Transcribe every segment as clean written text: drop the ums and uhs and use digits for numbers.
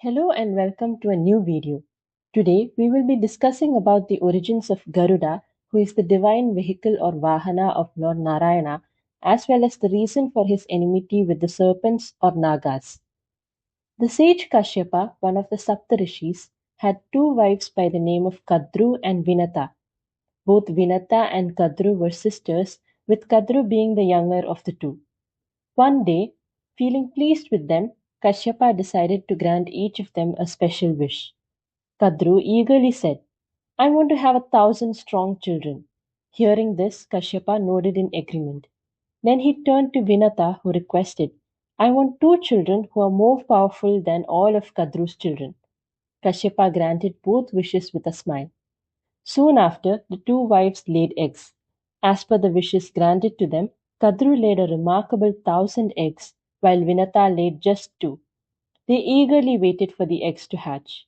Hello and welcome to a new video. Today we will be discussing about the origins of Garuda, who is the divine vehicle or Vahana of Lord Narayana, as well as the reason for his enmity with the serpents or Nagas. The sage Kashyapa, one of the Saptarishis, had two wives by the name of Kadru and Vinata. Both Vinata and Kadru were sisters, with Kadru being the younger of the two. One day, feeling pleased with them, Kashyapa decided to grant each of them a special wish. Kadru eagerly said, I want to have 1,000 strong children. Hearing this, Kashyapa nodded in agreement. Then he turned to Vinata, who requested, I want two children who are more powerful than all of Kadru's children. Kashyapa granted both wishes with a smile. Soon after, the two wives laid eggs. As per the wishes granted to them, Kadru laid a remarkable 1,000 eggs, while Vinata laid just two. They eagerly waited for the eggs to hatch.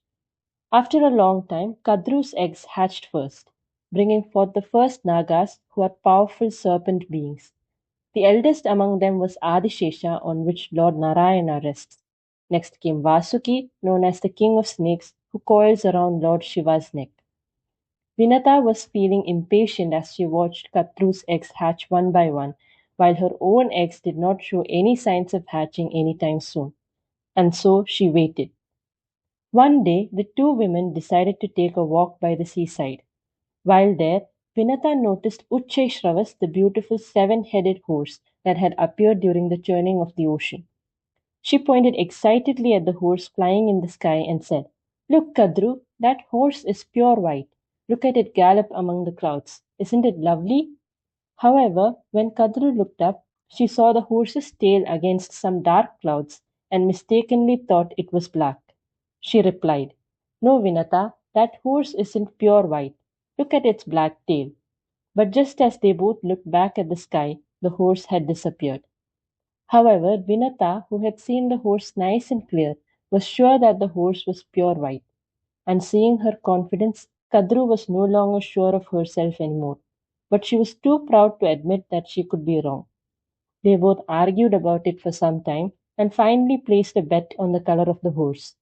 After a long time, Kadru's eggs hatched first, bringing forth the first Nagas, who are powerful serpent beings. The eldest among them was Adishesha, on which Lord Narayana rests. Next came Vasuki, known as the king of snakes, who coils around Lord Shiva's neck. Vinata was feeling impatient as she watched Kadru's eggs hatch one by one, while her own eggs did not show any signs of hatching anytime soon. And so she waited. One day, the two women decided to take a walk by the seaside. While there, Vinata noticed Uchchaishravas, the beautiful seven-headed horse that had appeared during the churning of the ocean. She pointed excitedly at the horse flying in the sky and said, Look, Kadru, that horse is pure white. Look at it gallop among the clouds. Isn't it lovely? However, when Kadru looked up, she saw the horse's tail against some dark clouds and mistakenly thought it was black. She replied, No, Vinata, that horse isn't pure white. Look at its black tail. But just as they both looked back at the sky, the horse had disappeared. However, Vinata, who had seen the horse nice and clear, was sure that the horse was pure white. And seeing her confidence, Kadru was no longer sure of herself anymore. But she was too proud to admit that she could be wrong. They both argued about it for some time and finally placed a bet on the color of the horse.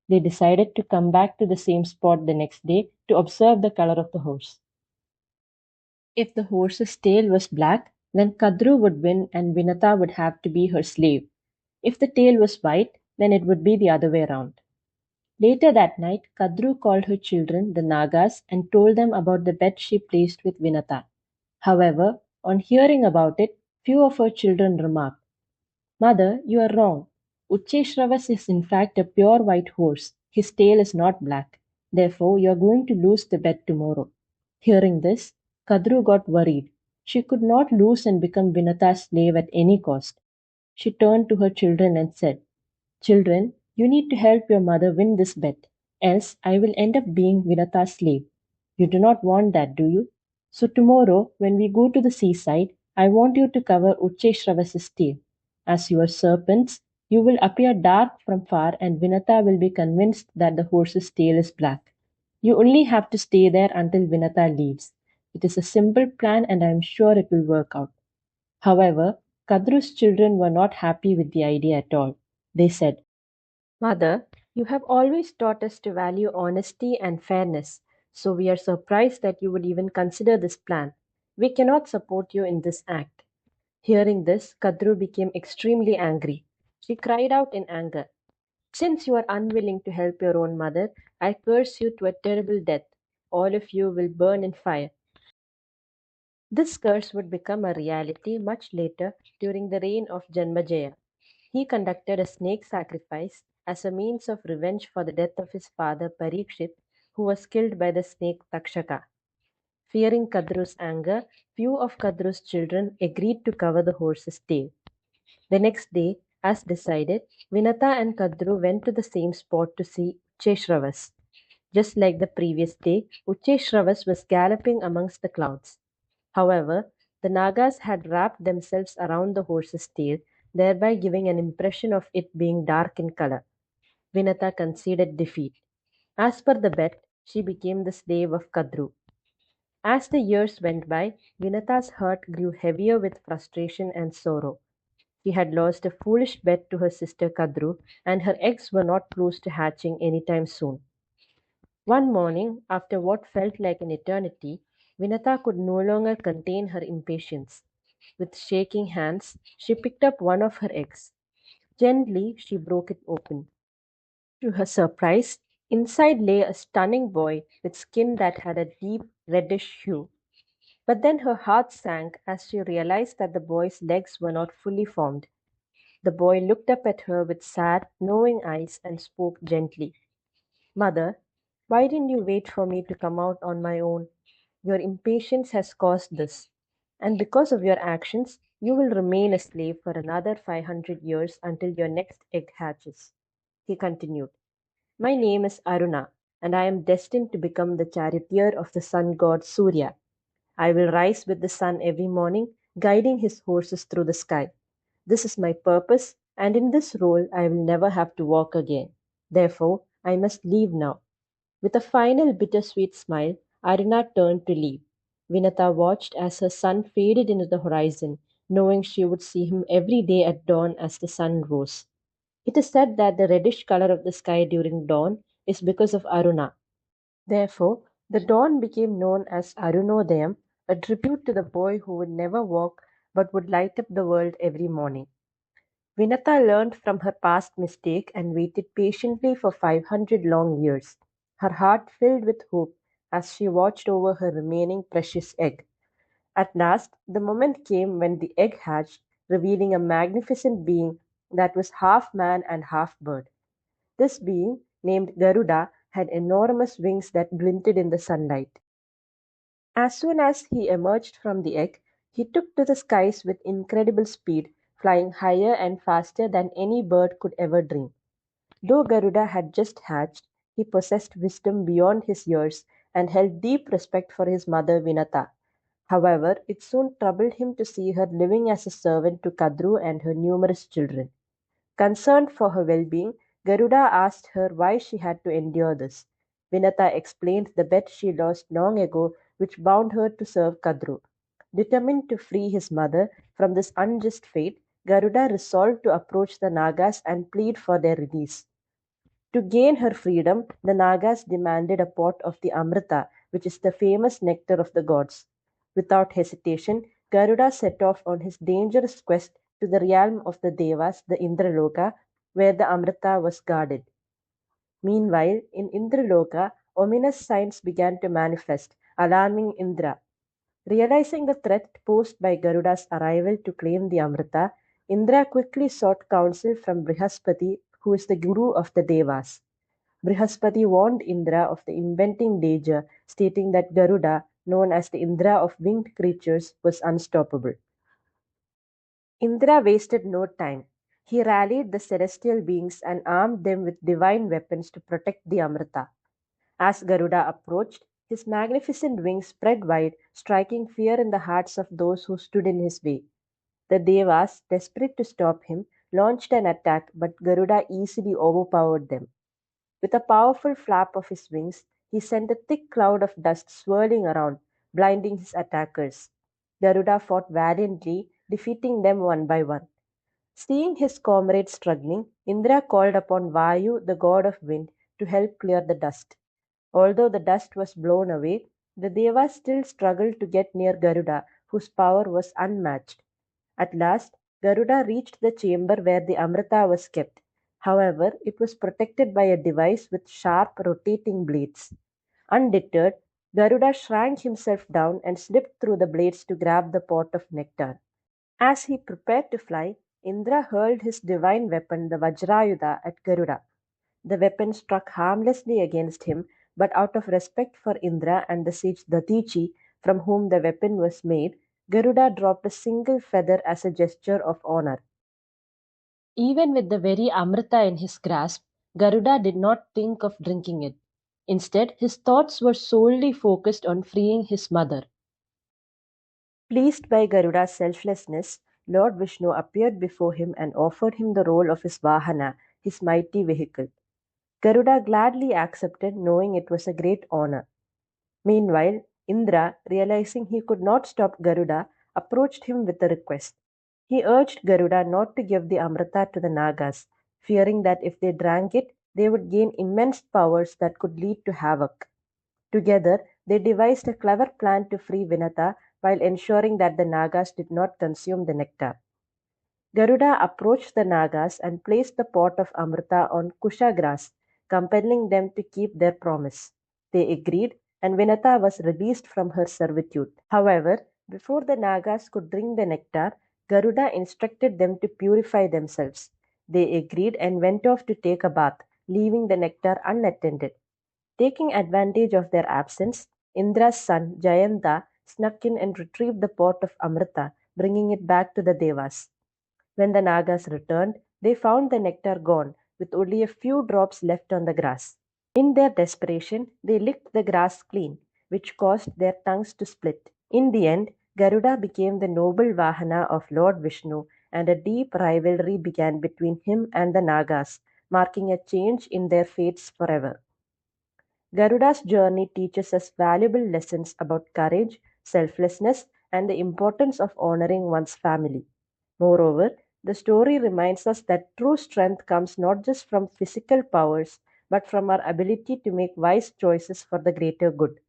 They decided to come back to the same spot the next day to observe the color of the horse. If the horse's tail was black, then Kadru would win and Vinata would have to be her slave. If the tail was white, then it would be the other way around. Later that night, Kadru called her children, the Nagas, and told them about the bet she placed with Vinata. However, on hearing about it, few of her children remarked, Mother, you are wrong. Uchcheshravas is in fact a pure white horse. His tail is not black. Therefore, you are going to lose the bet tomorrow. Hearing this, Kadru got worried. She could not lose and become Vinata's slave at any cost. She turned to her children and said, Children, you need to help your mother win this bet, else I will end up being Vinata's slave. You do not want that, do you? So tomorrow, when we go to the seaside, I want you to cover Uchcheshravas's tail. As you are serpents, you will appear dark from far and Vinata will be convinced that the horse's tail is black. You only have to stay there until Vinata leaves. It is a simple plan and I am sure it will work out. However, Kadru's children were not happy with the idea at all. They said, Mother, you have always taught us to value honesty and fairness, so we are surprised that you would even consider this plan. We cannot support you in this act. Hearing this, Kadru became extremely angry. She cried out in anger, Since you are unwilling to help your own mother, I curse you to a terrible death. All of you will burn in fire. This curse would become a reality much later during the reign of Janmajaya. He conducted a snake sacrifice as a means of revenge for the death of his father Parikshit, who was killed by the snake Takshaka. Fearing Kadru's anger, few of Kadru's children agreed to cover the horse's tail. The next day, as decided, Vinata and Kadru went to the same spot to see Uchcheshravas. Just like the previous day, Uchcheshravas was galloping amongst the clouds. However, the Nagas had wrapped themselves around the horse's tail, thereby giving an impression of it being dark in color. Vinata conceded defeat. As per the bet, she became the slave of Kadru. As the years went by, Vinata's heart grew heavier with frustration and sorrow. She had lost a foolish bet to her sister Kadru, and her eggs were not close to hatching any time soon. One morning, after what felt like an eternity, Vinata could no longer contain her impatience. With shaking hands, she picked up one of her eggs. Gently, she broke it open. To her surprise, inside lay a stunning boy with skin that had a deep reddish hue. But then her heart sank as she realized that the boy's legs were not fully formed. The boy looked up at her with sad, knowing eyes and spoke gently. Mother, why didn't you wait for me to come out on my own? Your impatience has caused this, and because of your actions, you will remain a slave for another 500 years until your next egg hatches. He continued, my name is Aruna, and I am destined to become the charioteer of the sun god Surya. I will rise with the sun every morning, guiding his horses through the sky. This is my purpose, and in this role I will never have to walk again. Therefore, I must leave now. With a final bittersweet smile, Aruna turned to leave. Vinata watched as her son faded into the horizon, knowing she would see him every day at dawn as the sun rose. It is said that the reddish color of the sky during dawn is because of Aruna. Therefore, the dawn became known as Arunodayam, a tribute to the boy who would never walk but would light up the world every morning. Vinata learned from her past mistake and waited patiently for 500 long years, her heart filled with hope as she watched over her remaining precious egg. At last, the moment came when the egg hatched, revealing a magnificent being that was half man and half bird. This being, named Garuda, had enormous wings that glinted in the sunlight. As soon as he emerged from the egg, he took to the skies with incredible speed, flying higher and faster than any bird could ever dream. Though Garuda had just hatched, he possessed wisdom beyond his years and held deep respect for his mother Vinata. However, it soon troubled him to see her living as a servant to Kadru and her numerous children. Concerned for her well being, Garuda asked her why she had to endure this. Vinata explained the bet she lost long ago, which bound her to serve Kadru. Determined to free his mother from this unjust fate, Garuda resolved to approach the Nagas and plead for their release. To gain her freedom, the Nagas demanded a pot of the Amrita, which is the famous nectar of the gods. Without hesitation, Garuda set off on his dangerous quest to the realm of the Devas, the Indraloka, where the Amrita was guarded. Meanwhile, in Indraloka, ominous signs began to manifest, alarming Indra. Realizing the threat posed by Garuda's arrival to claim the Amrita, Indra quickly sought counsel from Brihaspati, who is the guru of the Devas. Brihaspati warned Indra of the impending danger, stating that Garuda, known as the Indra of winged creatures, was unstoppable. Indra wasted no time. He rallied the celestial beings and armed them with divine weapons to protect the Amrita. As Garuda approached, his magnificent wings spread wide, striking fear in the hearts of those who stood in his way. The Devas, desperate to stop him, launched an attack, but Garuda easily overpowered them. With a powerful flap of his wings, he sent a thick cloud of dust swirling around, blinding his attackers. Garuda fought valiantly, defeating them one by one. Seeing his comrades struggling, Indra called upon Vayu, the god of wind, to help clear the dust. Although the dust was blown away, the Devas still struggled to get near Garuda, whose power was unmatched. At last, Garuda reached the chamber where the Amrita was kept. However, it was protected by a device with sharp rotating blades. Undeterred, Garuda shrank himself down and slipped through the blades to grab the pot of nectar. As he prepared to fly, Indra hurled his divine weapon, the Vajrayudha, at Garuda. The weapon struck harmlessly against him, but out of respect for Indra and the sage Datichi, from whom the weapon was made, Garuda dropped a single feather as a gesture of honor. Even with the very Amrita in his grasp, Garuda did not think of drinking it. Instead, his thoughts were solely focused on freeing his mother. Pleased by Garuda's selflessness, Lord Vishnu appeared before him and offered him the role of his Vahana, his mighty vehicle. Garuda gladly accepted, knowing it was a great honor. Meanwhile, Indra, realizing he could not stop Garuda, approached him with a request. He urged Garuda not to give the Amrita to the Nagas, fearing that if they drank it, they would gain immense powers that could lead to havoc. Together, they devised a clever plan to free Vinata while ensuring that the Nagas did not consume the nectar. Garuda approached the Nagas and placed the pot of Amrita on Kusha grass, compelling them to keep their promise. They agreed, and Vinata was released from her servitude. However, before the Nagas could drink the nectar, Garuda instructed them to purify themselves. They agreed and went off to take a bath, leaving the nectar unattended. Taking advantage of their absence, Indra's son Jayanta snuck in and retrieved the pot of Amrita, bringing it back to the Devas. When the Nagas returned, they found the nectar gone, with only a few drops left on the grass. In their desperation, they licked the grass clean, which caused their tongues to split. In the end, Garuda became the noble Vahana of Lord Vishnu, and a deep rivalry began between him and the Nagas, marking a change in their fates forever. Garuda's journey teaches us valuable lessons about courage, selflessness, and the importance of honoring one's family. Moreover, the story reminds us that true strength comes not just from physical powers, but from our ability to make wise choices for the greater good.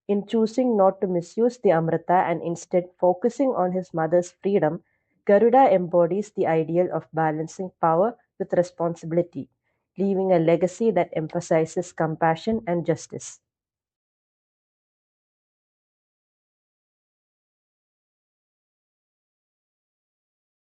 In choosing not to misuse the Amrita and instead focusing on his mother's freedom, Garuda embodies the ideal of balancing power with responsibility, leaving a legacy that emphasizes compassion and justice.